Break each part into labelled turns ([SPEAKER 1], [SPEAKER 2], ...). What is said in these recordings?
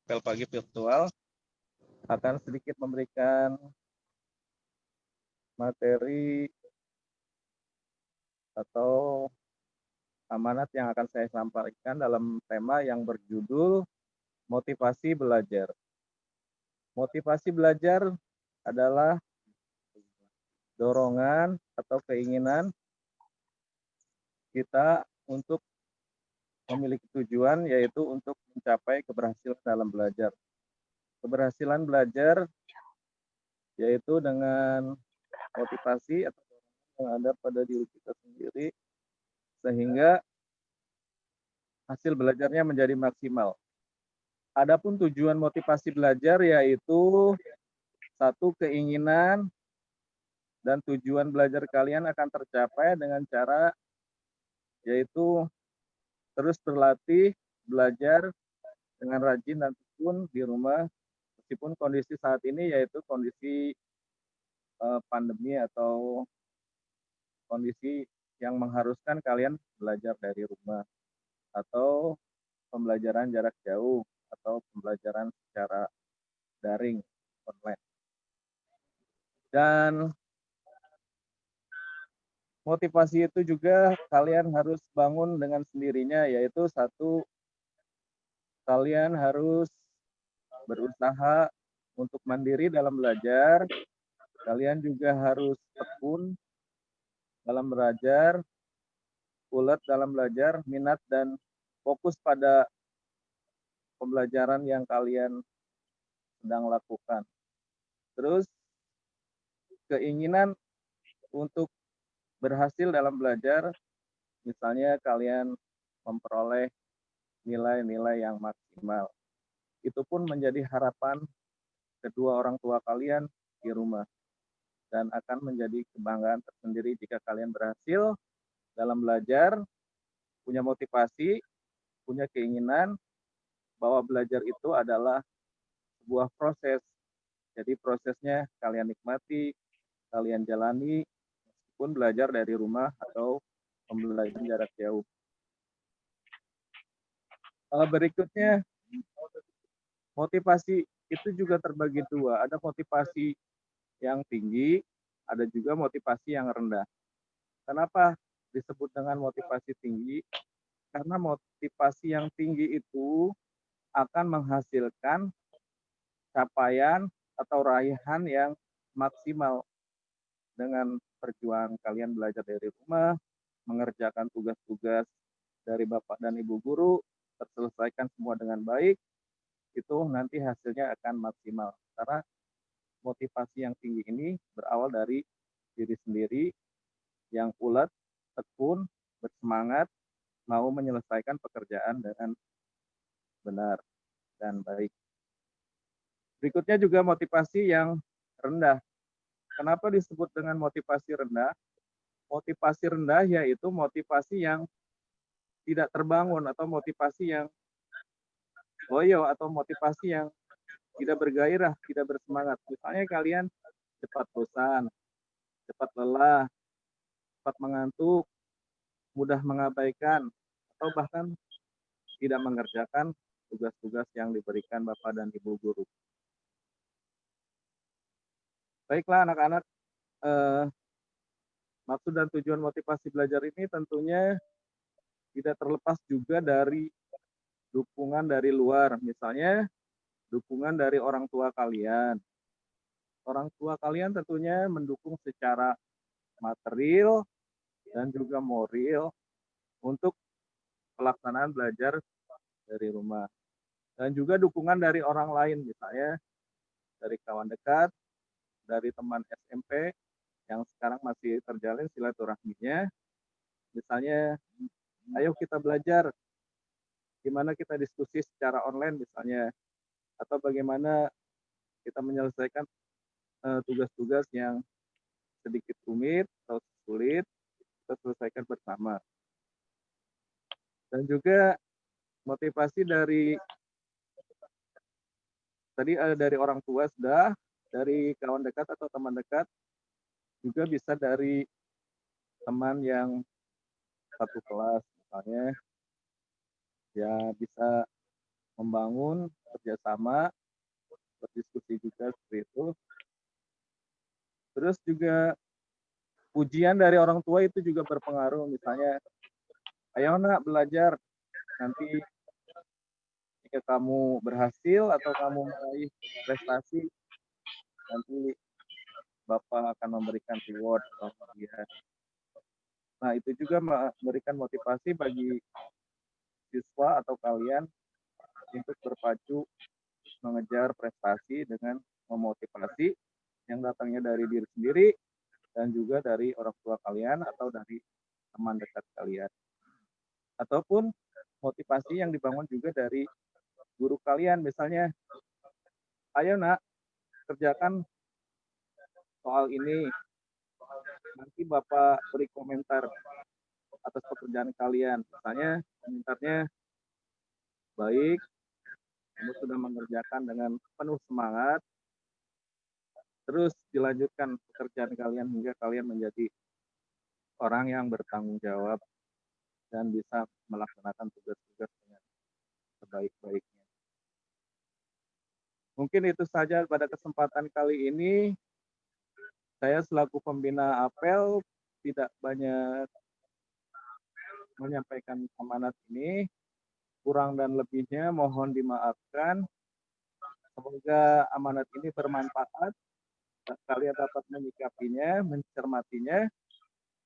[SPEAKER 1] apel pagi virtual akan sedikit memberikan materi atau amanat yang akan saya sampaikan dalam tema yang berjudul motivasi belajar. Motivasi belajar adalah dorongan atau keinginan kita untuk memiliki tujuan, yaitu untuk mencapai keberhasilan dalam belajar. Keberhasilan belajar yaitu dengan motivasi atau yang ada pada diri kita sendiri, sehingga hasil belajarnya menjadi maksimal. Adapun tujuan motivasi belajar yaitu satu, keinginan dan tujuan belajar kalian akan tercapai dengan cara yaitu terus berlatih, belajar dengan rajin dan tekun di rumah, meskipun kondisi saat ini yaitu kondisi pandemi atau kondisi yang mengharuskan kalian belajar dari rumah atau pembelajaran jarak jauh atau pembelajaran secara daring online. Dan motivasi itu juga kalian harus bangun dengan sendirinya, yaitu satu, kalian harus berusaha untuk mandiri dalam belajar, kalian juga harus tekun dalam belajar, ulet dalam belajar, minat dan fokus pada pembelajaran yang kalian sedang lakukan. Terus keinginan untuk berhasil dalam belajar, misalnya kalian memperoleh nilai-nilai yang maksimal. Itu pun menjadi harapan kedua orang tua kalian di rumah dan akan menjadi kebanggaan tersendiri jika kalian berhasil dalam belajar, punya motivasi, punya keinginan bahwa belajar itu adalah sebuah proses. Jadi prosesnya kalian nikmati, kalian jalani meskipun belajar dari rumah atau pembelajaran jarak jauh. Berikutnya, motivasi itu juga terbagi dua. Ada motivasi yang tinggi, ada juga motivasi yang rendah. Kenapa disebut dengan motivasi tinggi? Karena motivasi yang tinggi itu akan menghasilkan capaian atau raihan yang maksimal dengan perjuangan kalian belajar dari rumah, mengerjakan tugas-tugas dari Bapak dan Ibu guru, terselesaikan semua dengan baik, itu nanti hasilnya akan maksimal. Karena motivasi yang tinggi ini berawal dari diri sendiri yang ulet, tekun, bersemangat, mau menyelesaikan pekerjaan dengan benar dan baik. Berikutnya juga motivasi yang rendah. Kenapa disebut dengan motivasi rendah? Motivasi rendah yaitu motivasi yang tidak terbangun atau motivasi yang loyo atau motivasi yang tidak bergairah, tidak bersemangat. Misalnya kalian cepat bosan, cepat lelah, cepat mengantuk, mudah mengabaikan, atau bahkan tidak mengerjakan tugas-tugas yang diberikan Bapak dan Ibu guru. Baiklah anak-anak, eh, maksud dan tujuan motivasi belajar ini tentunya tidak terlepas juga dari dukungan dari luar. Misalnya dukungan dari orang tua kalian. Orang tua kalian tentunya mendukung secara material dan juga moral untuk pelaksanaan belajar dari rumah. Dan juga dukungan dari orang lain, misalnya dari kawan dekat, dari teman SMP yang sekarang masih terjalin silaturahminya. Misalnya, ayo kita belajar, gimana kita diskusi secara online misalnya, atau bagaimana kita menyelesaikan tugas-tugas yang sedikit rumit atau sulit, kita selesaikan bersama. Dan juga motivasi dari tadi ada dari orang tua sudah, dari kawan dekat atau teman dekat, juga bisa dari teman yang satu kelas misalnya, ya bisa membangun kerjasama, berdiskusi juga seperti itu. Terus juga pujian dari orang tua itu juga berpengaruh. Misalnya, ayo nak belajar, nanti jika kamu berhasil atau kamu meraih prestasi, nanti Bapak akan memberikan reward atau hadiah. Nah, itu juga memberikan motivasi bagi siswa atau kalian untuk berpacu mengejar prestasi dengan memotivasi yang datangnya dari diri sendiri dan juga dari orang tua kalian atau dari teman dekat kalian. Ataupun motivasi yang dibangun juga dari guru kalian, misalnya, ayo nak, kerjakan soal ini, nanti Bapak beri komentar atas pekerjaan kalian. Misalnya, komentarnya, baik, kamu sudah mengerjakan dengan penuh semangat, terus dilanjutkan pekerjaan kalian hingga kalian menjadi orang yang bertanggung jawab dan bisa melaksanakan tugas-tugas dengan sebaik-baiknya. Mungkin itu saja pada kesempatan kali ini. Saya selaku pembina apel tidak banyak menyampaikan amanat ini. Kurang dan lebihnya mohon dimaafkan. Semoga amanat ini bermanfaat. Kalian dapat menyikapinya, mencermatinya,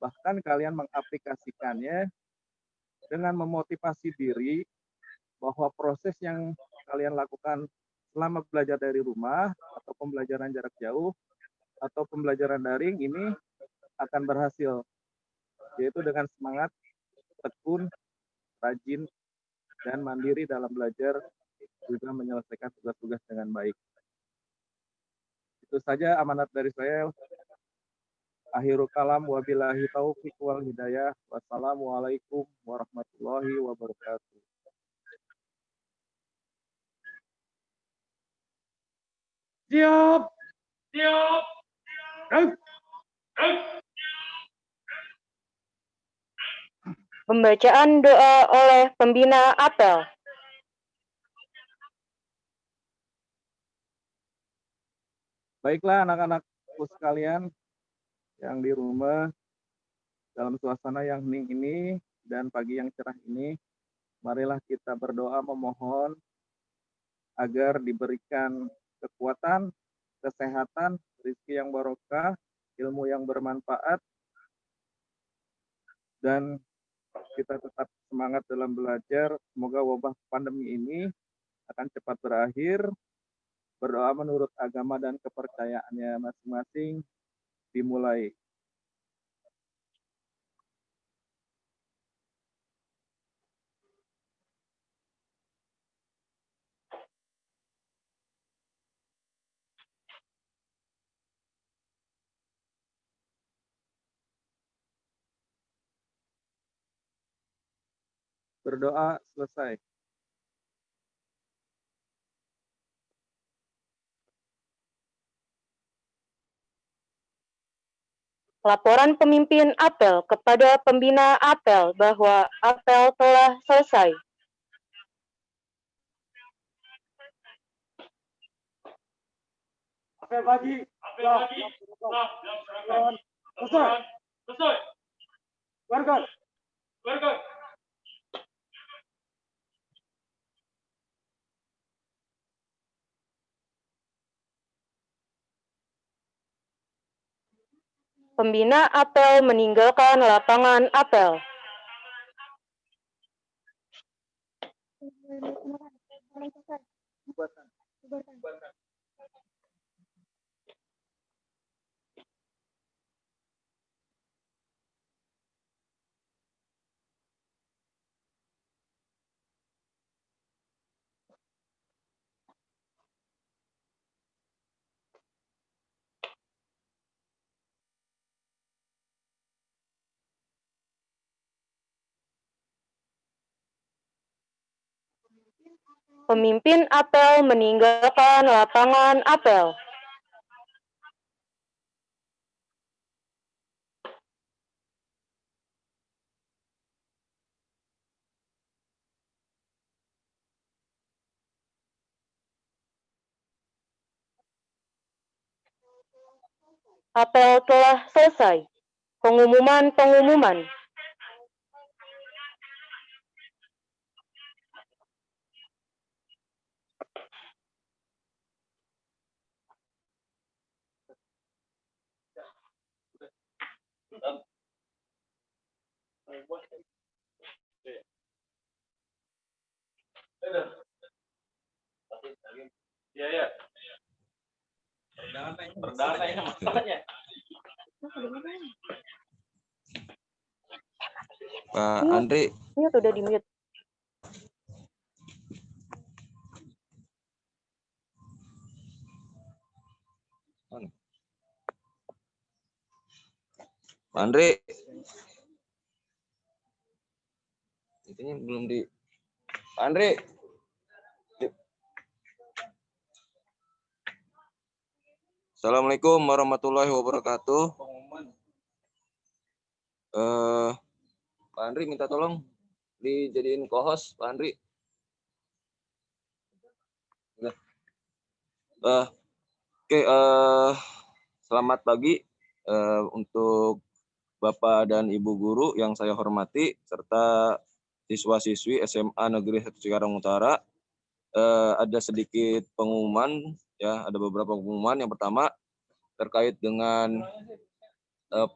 [SPEAKER 1] bahkan kalian mengaplikasikannya dengan memotivasi diri bahwa proses yang kalian lakukan selama belajar dari rumah atau pembelajaran jarak jauh atau pembelajaran daring ini akan berhasil, yaitu dengan semangat, tekun, rajin, dan mandiri dalam belajar juga menyelesaikan tugas-tugas dengan baik. Itu saja amanat dari saya. Akhirul kalam wabillahi taufiq wal hidayah. Wassalamualaikum warahmatullahi wabarakatuh.
[SPEAKER 2] Siap. Siap.
[SPEAKER 3] Pembacaan doa oleh pembina apel.
[SPEAKER 1] Baiklah anak-anakku sekalian yang di rumah, dalam suasana yang hening ini dan pagi yang cerah ini, marilah kita berdoa memohon agar diberikan kekuatan, kesehatan, rezeki yang barokah, ilmu yang bermanfaat, dan kita tetap semangat dalam belajar. Semoga wabah pandemi ini akan cepat berakhir. Berdoa menurut agama dan kepercayaannya masing-masing dimulai. Berdoa selesai.
[SPEAKER 3] Laporan pemimpin apel kepada pembina apel bahwa apel telah selesai.
[SPEAKER 2] Apel pagi. Apel pagi. Selesai. Selesai. Keluarkan. Keluarkan.
[SPEAKER 3] Pembina apel meninggalkan lapangan apel. Pemimpin apel meninggalkan lapangan apel. Apel telah selesai. Pengumuman.
[SPEAKER 2] Iya. Perdana ini masalahnya.
[SPEAKER 4] Pak Andri.
[SPEAKER 3] Mute, udah di mute.
[SPEAKER 4] Pak Andri. Intinya belum di. Pak Andri. Assalamualaikum warahmatullahi wabarakatuh. Pak Andri minta tolong dijadiin co-host, Pak Andri. Selamat pagi untuk Bapak dan Ibu guru yang saya hormati serta siswa-siswi SMA Negeri 1 Cikarang Utara. Ada sedikit pengumuman ya, ada beberapa pengumuman. Yang pertama terkait dengan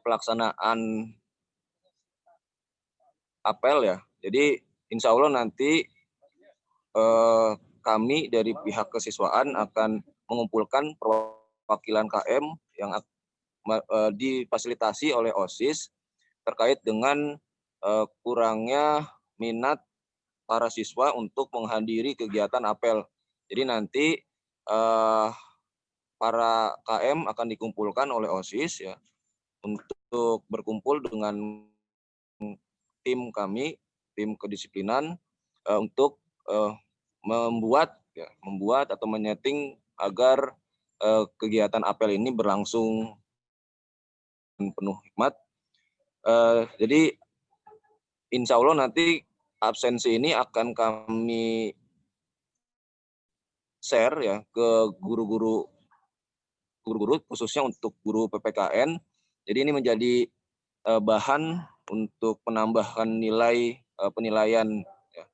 [SPEAKER 4] pelaksanaan apel ya. Jadi insya Allah nanti kami dari pihak kesiswaan akan mengumpulkan perwakilan KM yang difasilitasi oleh OSIS terkait dengan kurangnya minat para siswa untuk menghadiri kegiatan apel. Jadi nanti para KM akan dikumpulkan oleh OSIS ya untuk berkumpul dengan tim kami, tim kedisiplinan untuk membuat atau menyeting agar kegiatan apel ini berlangsung penuh hikmat. Jadi insya Allah nanti absensi ini akan kami share ya ke guru-guru khususnya untuk guru PPKN. Jadi ini menjadi bahan untuk penambahan nilai penilaian ya.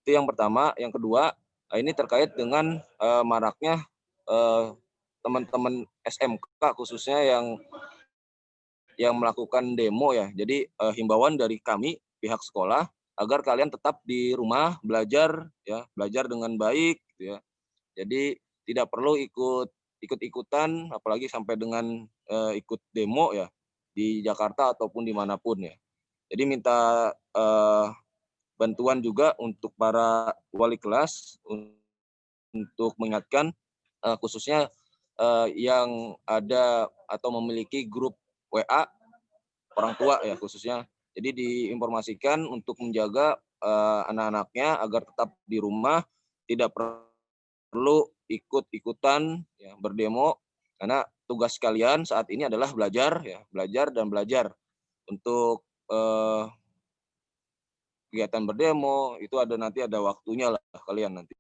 [SPEAKER 4] Itu yang pertama. Yang kedua, ini terkait dengan maraknya teman-teman SMK khususnya yang melakukan demo ya. Jadi himbauan dari kami pihak sekolah agar kalian tetap di rumah belajar dengan baik gitu ya. Jadi tidak perlu ikut-ikutan apalagi sampai dengan ikut demo ya di Jakarta ataupun dimanapun ya. Jadi minta bantuan juga untuk para wali kelas untuk mengingatkan khususnya yang ada atau memiliki grup WA orang tua ya khususnya. Jadi diinformasikan untuk menjaga anak-anaknya agar tetap di rumah, tidak perlu ikut-ikutan ya, berdemo, karena tugas kalian saat ini adalah belajar untuk kegiatan berdemo itu nanti ada waktunya lah kalian nanti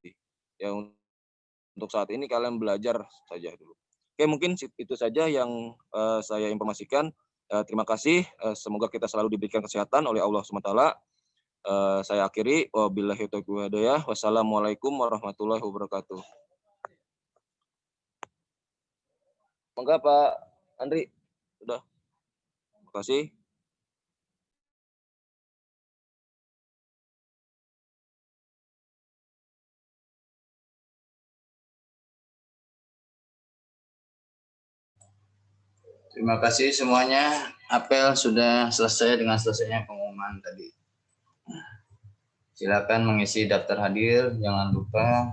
[SPEAKER 4] ya. Untuk saat ini kalian belajar saja dulu. Oke, mungkin itu saja yang saya informasikan. Terima kasih. Semoga kita selalu diberikan kesehatan oleh Allah SWT. Saya akhiri. Wabillahi taufiq wal hidayah. Wassalamualaikum warahmatullahi wabarakatuh. Monggo Pak Andri. Sudah. Terima kasih.
[SPEAKER 5] Terima kasih semuanya. Apel sudah selesai dengan selesainya pengumuman tadi. Silakan mengisi daftar hadir. Jangan lupa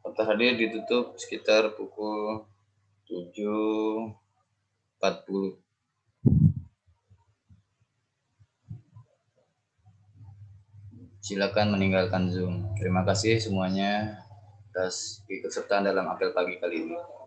[SPEAKER 5] daftar hadir ditutup sekitar pukul 7.40. Silakan meninggalkan Zoom. Terima kasih semuanya atas keikutsertaan dalam apel pagi kali ini.